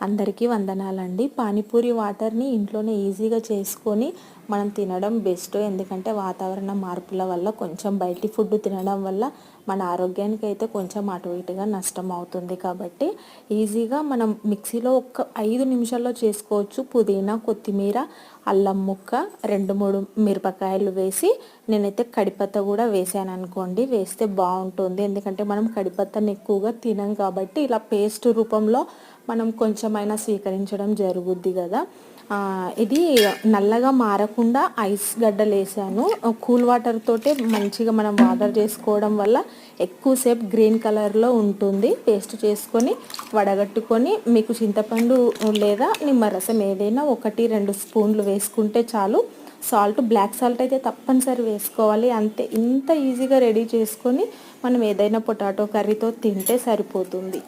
అందరికీ వందనాలండి. పానీపూరి వాటర్ని ఇంట్లోనే ఈజీగా చేసుకొని మనం తినడం బెస్ట్. ఎందుకంటే వాతావరణ మార్పుల వల్ల కొంచెం బయటి ఫుడ్ తినడం వల్ల మన ఆరోగ్యానికి అయితే కొంచెం అటు ఇటుగా నష్టం అవుతుంది. కాబట్టి ఈజీగా మనం మిక్సీలో ఒక 5 నిమిషాల్లో చేసుకోవచ్చు. పుదీనా, కొత్తిమీర, అల్లం ముక్క, 2-3 మిరపకాయలు వేసి నేనైతే కడిపత్త కూడా వేసాను అనుకోండి. వేస్తే బాగుంటుంది. ఎందుకంటే మనం కడిపత్తని ఎక్కువగా తినం కాబట్టి ఇలా పేస్ట్ రూపంలో మనం కొంచెమైనా స్వీకరించడం జరుగుద్ది కదా. ఇది నల్లగా మారకుండా ఐస్ గడ్డలు వేసాను. కూల్ వాటర్ తోటే మంచిగా మనం వాటర్ చేసుకోవడం వల్ల ఎక్కువసేపు గ్రీన్ కలర్లో ఉంటుంది. పేస్ట్ చేసుకొని వడగట్టుకొని మీకు చింతపండు లేదా నిమ్మరసం ఏదైనా 1-2 స్పూన్లు వేసుకుంటే చాలు. సాల్ట్, బ్లాక్ సాల్ట్ అయితే తప్పనిసరి వేసుకోవాలి. అంతే, ఇంత ఈజీగా రెడీ చేసుకొని మనం ఏదైనా పొటాటో కర్రీతో తింటే సరిపోతుంది.